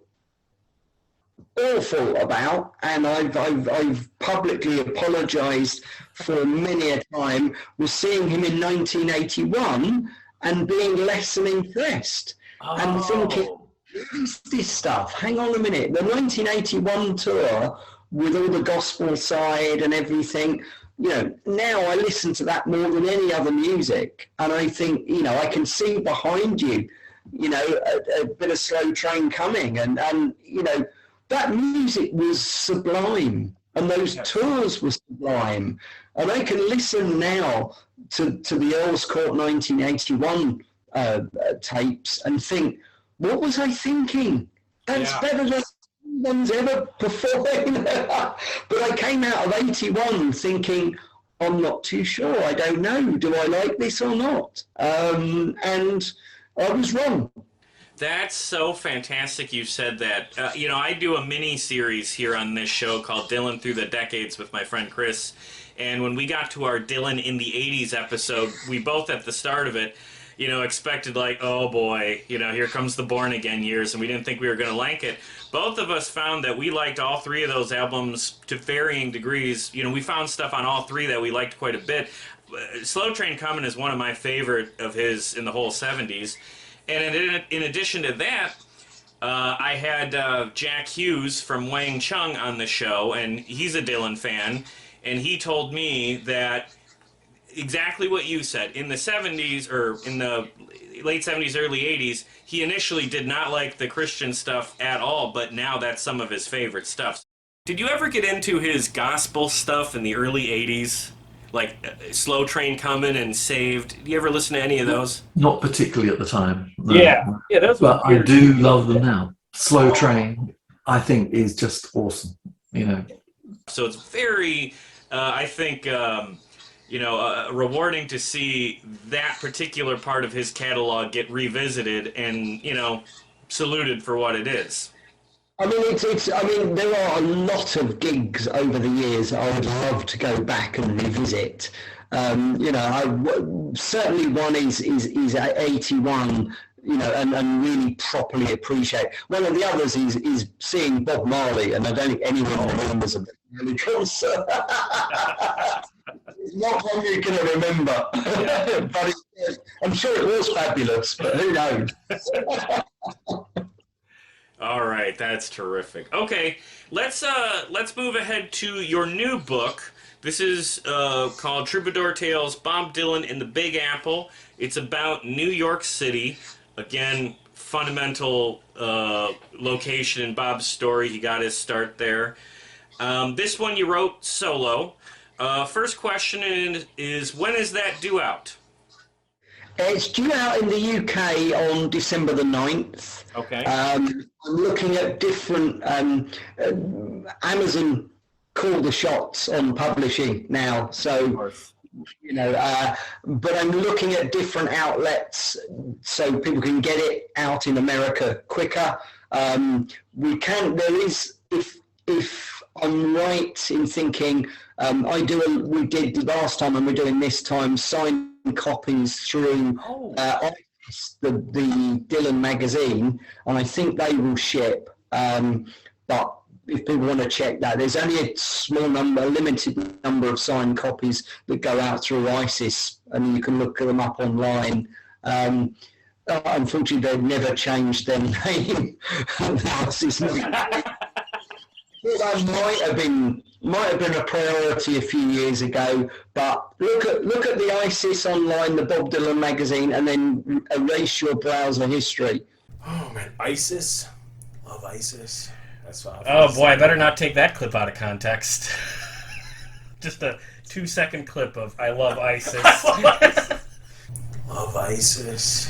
awful about, and I've publicly apologised for many a time, was seeing him in 1981 and being less than impressed, and thinking, what is this stuff? Hang on a minute. The 1981 tour with all the gospel side and everything, you know, now I listen to that more than any other music, and I think, you know, I can see behind you, you know, a bit of Slow Train Coming, and you know, that music was sublime. And those tours were sublime. And I can listen now to the Earl's Court 1981 tapes and think, what was I thinking? That's better than anyone's ever performed. But I came out of 81 thinking, I'm not too sure. I don't know. Do I like this or not? And I was wrong. That's so fantastic you said that. I do a mini-series here on this show called Dylan Through the Decades with my friend Chris. And when we got to our Dylan in the 80s episode, we both at the start of it, expected like, oh boy, here comes the Born Again years, and we didn't think we were going to like it. Both of us found that we liked all three of those albums to varying degrees. We found stuff on all three that we liked quite a bit. Slow Train Comin' is one of my favorite of his in the whole 70s. And in addition to that, I had Jack Hughes from Wang Chung on the show, and he's a Dylan fan, and he told me that exactly what you said. In the 70s, or in the late 70s, early 80s, he initially did not like the Christian stuff at all, but now that's some of his favorite stuff. Did you ever get into his gospel stuff in the early 80s? Like Slow Train Comin' and Saved. Do you ever listen to any of those? Not particularly at the time. No. Yeah, those were but I do love them now. Slow Train, I think, is just awesome. So it's very, I think, rewarding to see that particular part of his catalog get revisited and saluted for what it is. I mean, there are a lot of gigs over the years I would love to go back and revisit. Certainly one is 81, and really properly appreciate. One of the others is seeing Bob Marley, and I don't think anyone remembers a Bob Marley concert. It's not one you're going to remember, but I'm sure it was fabulous, but who knows? All right, that's terrific. Okay, let's move ahead to your new book. This is called Troubadour Tales, Bob Dylan in the Big Apple. It's about New York City. Again, fundamental location in Bob's story. He got his start there. This one you wrote solo. First question is when is that due out? It's due out in the UK on December the 9th. Okay. I'm looking at different Amazon call the shots on publishing now. So, but I'm looking at different outlets so people can get it out in America quicker. There is, if I'm right in thinking, we did last time and we're doing this time, signed copies through the Dylan magazine, and I think they will ship. But if people want to check that, there's only a limited number of signed copies that go out through ISIS, and you can look them up online. Unfortunately, they've never changed their name. ISIS. That might have been a priority a few years ago, but look at the ISIS online, the Bob Dylan magazine, and then erase your browser history. Oh man, ISIS, love ISIS. That's what. Oh boy, I better not take that clip out of context. Just a 2-second clip of "I love ISIS." Love ISIS.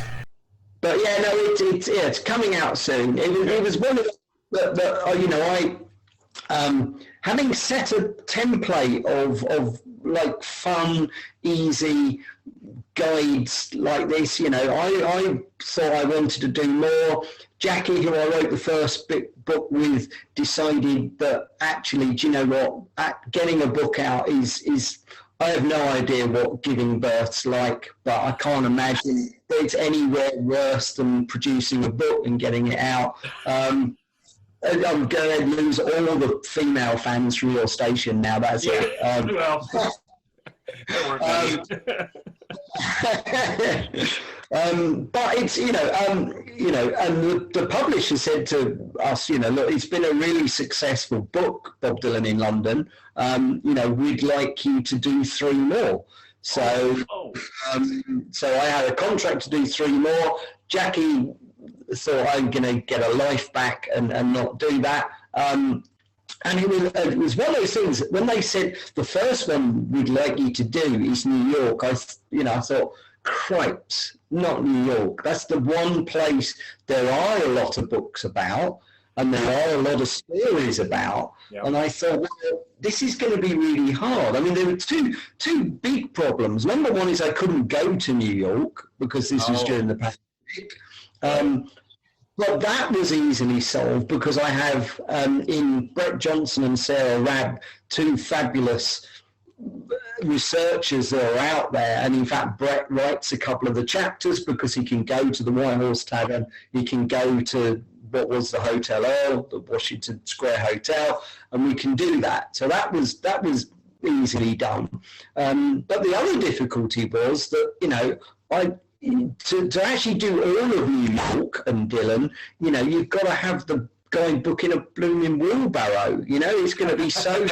But yeah, no, it's coming out soon. It was one of the having set a template of like fun, easy guides like this, I thought I wanted to do more. Jackie, who I wrote the first book with, decided that actually, do you know what? Getting a book out is I have no idea what giving birth's like, but I can't imagine it's anywhere worse than producing a book and getting it out. I'm going to lose all the female fans from your station now. That's it. But it's and the publisher said to us, look, it's been a really successful book, Bob Dylan in London. We'd like you to do 3 more. So I had a contract to do 3 more. Jackie thought I'm going to get a life back and not do that. And it was one of those things. When they said the first one we'd like you to do is New York, I thought, cripes, not New York. That's the one place there are a lot of books about, and there are a lot of stories about. Yep. And I thought, well, this is going to be really hard. I mean, there were two big problems. Number one is I couldn't go to New York because this was during the pandemic. But that was easily solved because I have in Brett Johnson and Sarah Rabb, two fabulous researchers that are out there. And in fact, Brett writes a couple of the chapters because he can go to the White Horse Tavern, he can go to what was the Hotel Earl, the Washington Square Hotel, and we can do that. So that was easily done. But the other difficulty was that, to actually do all of New York and Dylan, you've got to have the guy booking a blooming wheelbarrow. It's going to be so.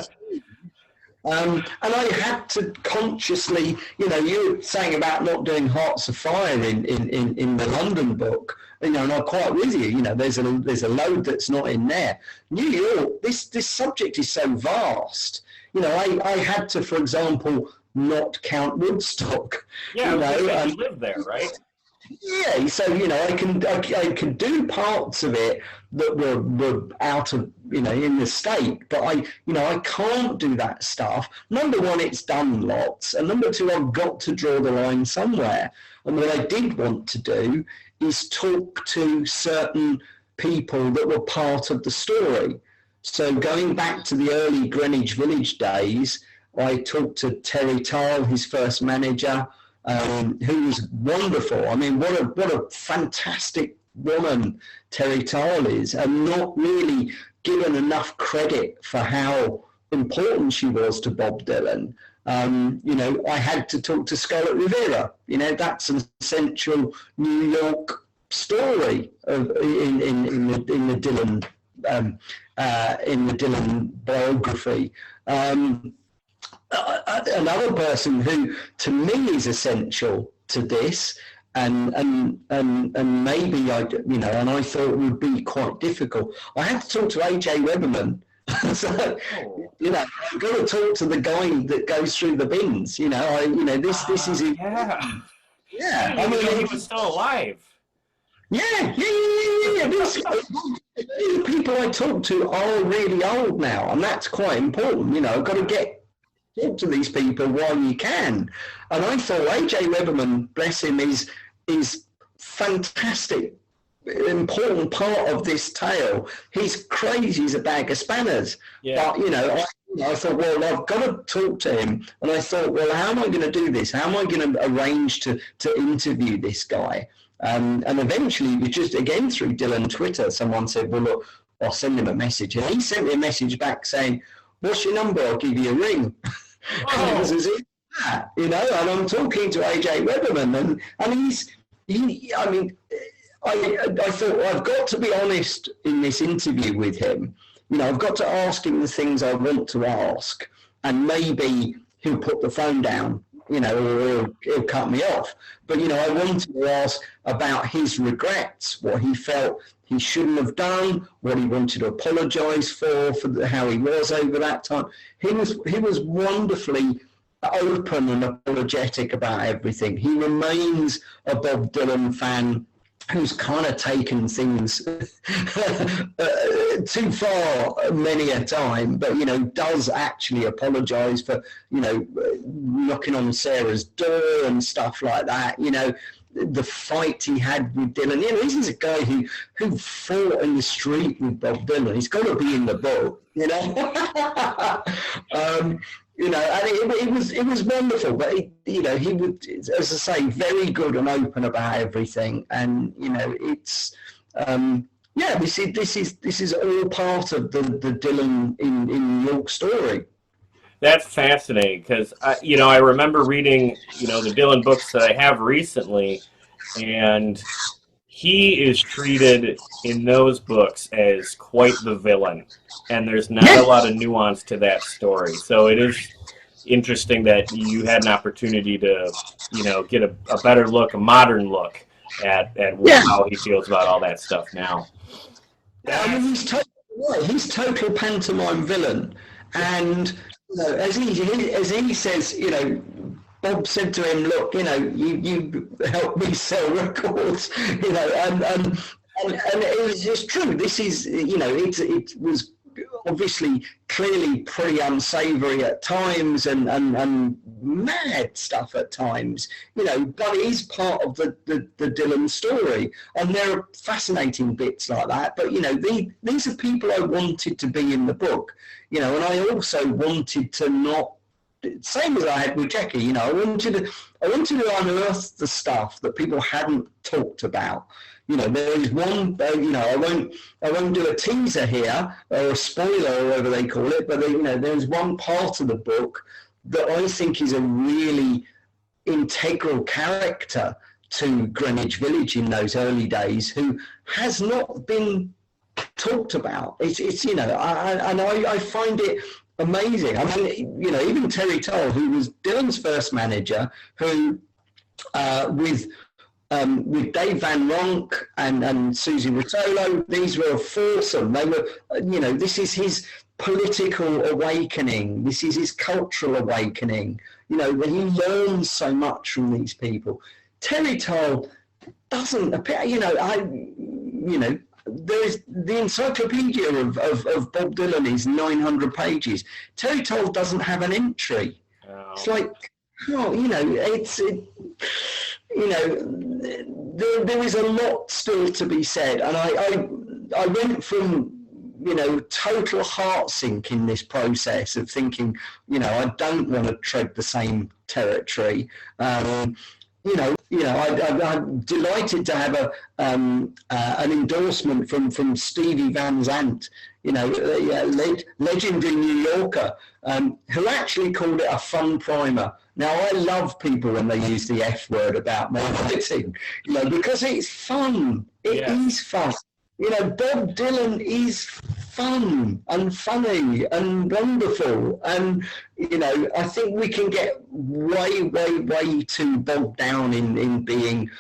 And I had to consciously, you were saying about not doing Hearts of Fire in the London book, and I'm quite with you. There's a load that's not in there. New York, this subject is so vast. I had to, for example, not count Woodstock. Yeah, you live there, right? Yeah, so I can do parts of it that were out of in the state, but I can't do that stuff. Number one, it's done lots, and number two, I've got to draw the line somewhere. And what I did want to do is talk to certain people that were part of the story. So going back to the early Greenwich Village days, I talked to Terry Tile, his first manager, who was wonderful. I mean, what a fantastic woman Terry Tile is, and not really given enough credit for how important she was to Bob Dylan. I had to talk to Scarlett Rivera. That's an essential New York story in the Dylan biography. Another person who, to me, is essential to this, and maybe and I thought would be quite difficult. I had to talk to AJ Weberman. So, I've got to talk to the guy that goes through the bins. This is it. Yeah. I mean, he was still alive. Yeah. The people I talk to are really old now, and that's quite important. I've got to talk to these people while you can. And I thought AJ Weberman, bless him, is fantastic, important part of this tale. He's crazy as a bag of spanners. Yeah. But I thought, well, I've got to talk to him. And I thought, well, how am I going to do this? How am I going to arrange to interview this guy? And eventually, it was just, again, through Dylan Twitter, someone said, well, look, I'll send him a message. And he sent me a message back saying, what's your number? I'll give you a ring. And it was as if that, and I'm talking to AJ Weberman, and I thought, well, I've got to be honest in this interview with him. I've got to ask him the things I want to ask, and maybe he'll put the phone down, or he'll cut me off. But, I wanted to ask about his regrets, what he felt he shouldn't have done, what he wanted to apologise for how he was over that time. He was wonderfully open and apologetic about everything. He remains a Bob Dylan fan who's kind of taken things too far many a time, but does actually apologise for knocking on Sarah's door and stuff like that. The fight he had with Dylan. This is a guy who fought in the street with Bob Dylan. He's got to be in the book, and it was wonderful. But he would, as I say, very good and open about everything. And it's this is all part of the Dylan in New York story. That's fascinating because, I remember reading, the Dylan books that I have recently, and he is treated in those books as quite the villain, and there's not a lot of nuance to that story. So it is interesting that you had an opportunity to, get a better look, a modern look at how he feels about all that stuff now. Yeah, I mean, Right, he's total pantomime villain, and as he says, Bob said to him, "Look, you help me sell records, and it's true. This is, it was obviously clearly pretty unsavory at times and mad stuff at times, but it is part of the Dylan story, and there are fascinating bits like that. But these are people I wanted to be in the book, and I also wanted to not. Same as I had with Jackie, I wanted to unearth the stuff that people hadn't talked about. There is one, I won't do a teaser here or a spoiler or whatever they call it, but there's one part of the book that I think is a really integral character to Greenwich Village in those early days who has not been talked about. I find it amazing. I mean, even Terry Toll, who was Dylan's first manager, who with Dave Van Ronk and Susie Rotolo, these were a foursome. They were, this is his political awakening. This is his cultural awakening. When he learns so much from these people. Terry Toll doesn't appear. There is the encyclopedia of Bob Dylan is 900 pages. Terry Toll doesn't have an entry. Oh. It's like, there is a lot still to be said, and I went from total heart sink in this process of thinking, I don't want to tread the same territory. I'm delighted to have an endorsement from Stevie Van Zandt, legendary New Yorker, who actually called it a fun primer. Now, I love people when they use the F word about my writing, because it's fun. It is fun. Bob Dylan is fun and funny and wonderful. And, I think we can get way too bogged down in being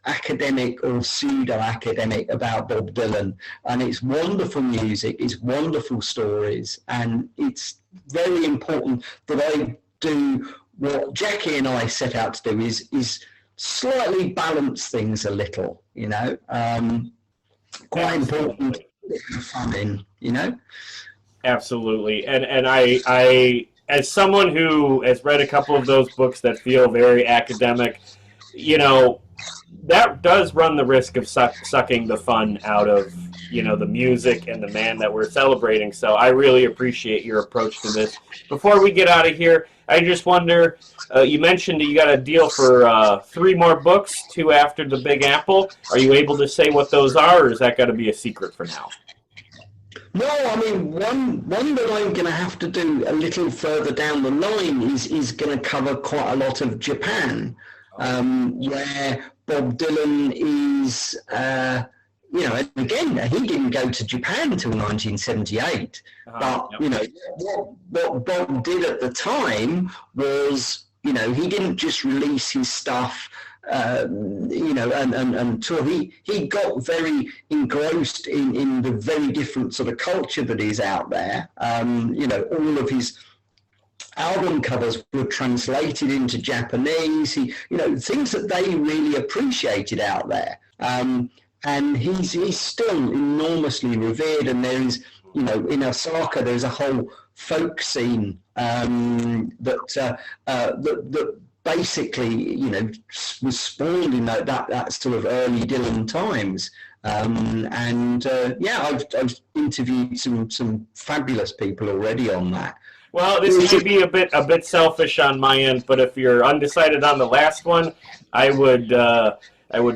academic or pseudo-academic about Bob Dylan. And it's wonderful music, it's wonderful stories. And it's very important that I do what Jackie and I set out to do is slightly balance things a little, quite important to put fun in, Absolutely. And I as someone who has read a couple of those books that feel very academic, that does run the risk of sucking the fun out of, the music and the man that we're celebrating. So I really appreciate your approach to this. Before we get out of here, I just wonder, you mentioned that you got a deal for 3 more books, 2 after the Big Apple. Are you able to say what those are, or is that got to be a secret for now? No, I mean, one that I'm going to have to do a little further down the line is going to cover quite a lot of Japan, where Bob Dylan is, again, he didn't go to Japan until 1978. But, what Bob did at the time was, he didn't just release his stuff, and tour. He got very engrossed in the very different sort of culture that is out there. All of his album covers were translated into Japanese. Things that they really appreciated out there. And he's still enormously revered. And there is, in Osaka, there's a whole folk scene that basically, was spawned in that sort of early Dylan times. I've interviewed some fabulous people already on that. Well, this may be a bit selfish on my end, but if you're undecided on the last one, I would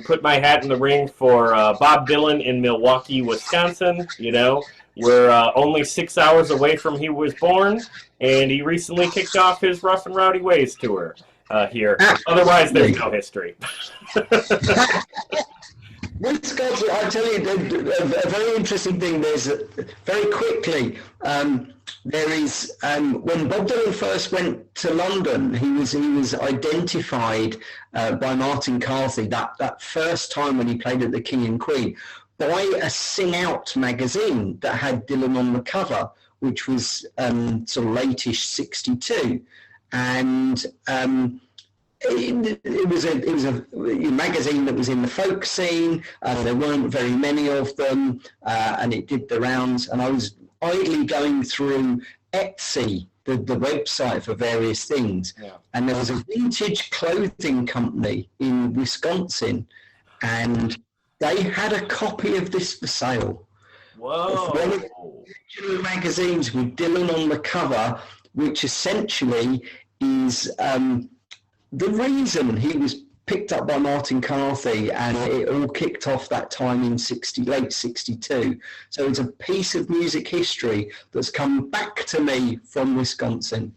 put my hat in the ring for Bob Dylan in Milwaukee, Wisconsin. We're only 6 hours away from he was born, and he recently kicked off his Rough and Rowdy Ways tour here. Otherwise, there's no history. Wisconsin, I tell you, a very interesting thing. There's very quickly. There is when Bob Dylan first went to London, he was identified by Martin Carthy that first time when he played at the King and Queen. buy a Sing Out magazine that had Dylan on the cover, which was sort of late-ish 62. And it was a magazine that was in the folk scene. There weren't very many of them, and it did the rounds. And I was idly going through Etsy, the website for various things, and there was a vintage clothing company in Wisconsin, and they had a copy of this for sale. Whoa! One of the magazines with Dylan on the cover, which essentially is the reason he was picked up by Martin Carthy, and it all kicked off that time in late 62. So it's a piece of music history that's come back to me from Wisconsin.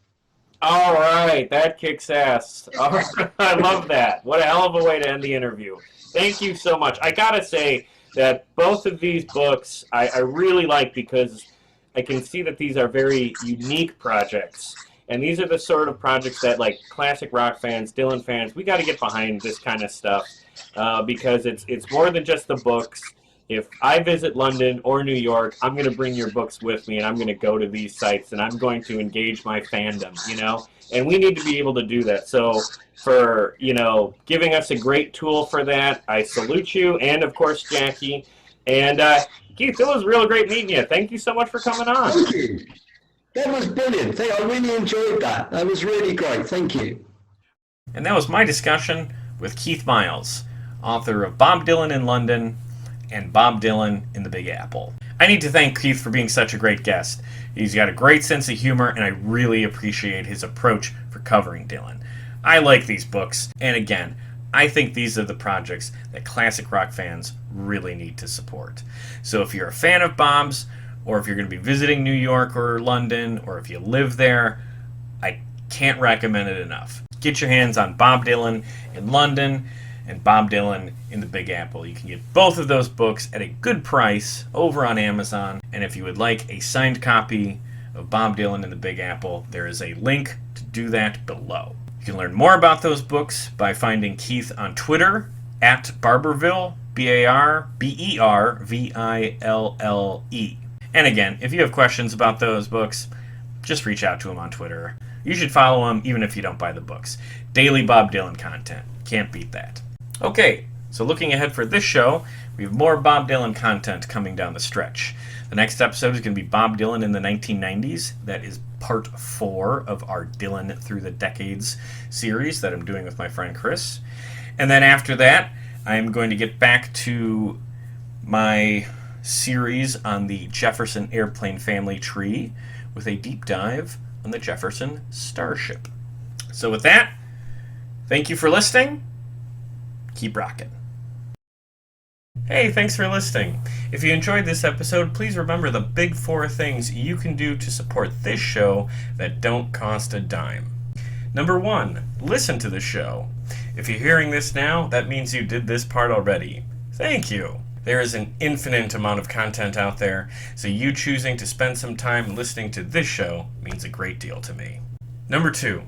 All right, that kicks ass. All right. I love that. What a hell of a way to end the interview. Thank you so much. I gotta say that both of these books I really like, because I can see that these are very unique projects. And these are the sort of projects that, like, classic rock fans, Dylan fans, we got to get behind this kind of stuff, because it's more than just the books. If I visit London or New York, I'm going to bring your books with me, and I'm going to go to these sites, and I'm going to engage my fandom, you know? And we need to be able to do that. So for, you know, giving us a great tool for that, I salute you, and, of course, Jackie. And, Keith, it was real great meeting you. Thank you so much for coming on. Thank you. That was brilliant. I really enjoyed that. That was really great. Thank you. And that was my discussion with Keith Miles, author of Bob Dylan in London and Bob Dylan in the Big Apple. I need to thank Keith for being such a great guest. He's got a great sense of humor, and I really appreciate his approach for covering Dylan. I like these books, and again, I think these are the projects that classic rock fans really need to support. So if you're a fan of Bob's, or if you're going to be visiting New York or London, or if you live there, I can't recommend it enough. Get your hands on Bob Dylan in London and Bob Dylan in the Big Apple. You can get both of those books at a good price over on Amazon. And if you would like a signed copy of Bob Dylan in the Big Apple, there is a link to do that below. You can learn more about those books by finding Keith on Twitter at Barberville, BARBERVILLE. And again, if you have questions about those books, just reach out to him on Twitter. You should follow him even if you don't buy the books. Daily Bob Dylan content. Can't beat that. Okay, so looking ahead for this show, we have more Bob Dylan content coming down the stretch. The next episode is going to be Bob Dylan in the 1990s. That is part 4 of our Dylan Through the Decades series that I'm doing with my friend Chris. And then after that, I'm going to get back to my series on the Jefferson airplane family tree with a deep dive on the Jefferson Starship. So with that, thank you for listening. Keep rocking. Hey, thanks for listening. If you enjoyed this episode, please remember the big 4 things you can do to support this show that don't cost a dime. Number 1, listen to the show. If you're hearing this now, that means you did this part already. Thank you. There is an infinite amount of content out there, so you choosing to spend some time listening to this show means a great deal to me. Number 2,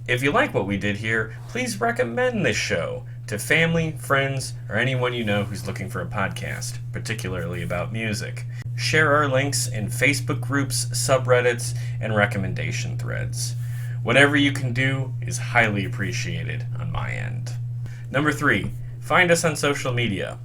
if you like what we did here, please recommend this show to family, friends, or anyone you know who's looking for a podcast, particularly about music. Share our links in Facebook groups, subreddits, and recommendation threads. Whatever you can do is highly appreciated on my end. Number 3, find us on social media.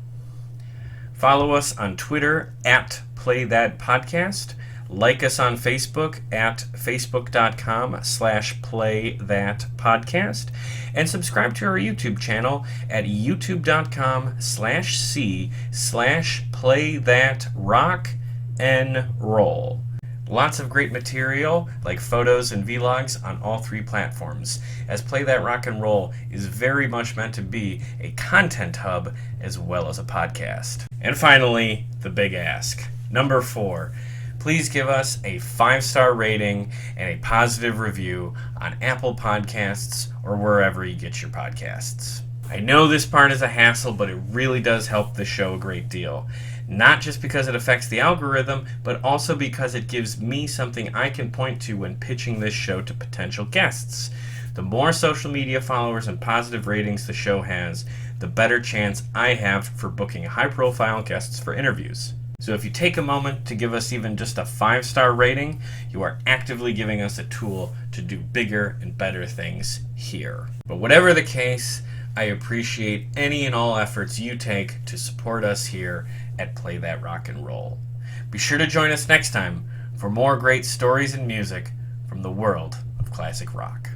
Follow us on Twitter at PlayThatPodcast. Like us on Facebook at facebook.com/playthatpodcast. And subscribe to our YouTube channel at youtube.com/playthatrock'n'roll. Lots of great material, like photos and vlogs, on all 3 platforms, as Play That Rock and Roll is very much meant to be a content hub as well as a podcast. And finally, the big ask. Number 4, please give us a 5-star rating and a positive review on Apple Podcasts or wherever you get your podcasts. I know this part is a hassle, but it really does help the show a great deal. Not just because it affects the algorithm, but also because it gives me something I can point to when pitching this show to potential guests. The more social media followers and positive ratings the show has, the better chance I have for booking high-profile guests for interviews. So if you take a moment to give us even just a 5-star rating, you are actively giving us a tool to do bigger and better things here. But whatever the case, I appreciate any and all efforts you take to support us here at Play That Rock and Roll. Be sure to join us next time for more great stories and music from the world of classic rock.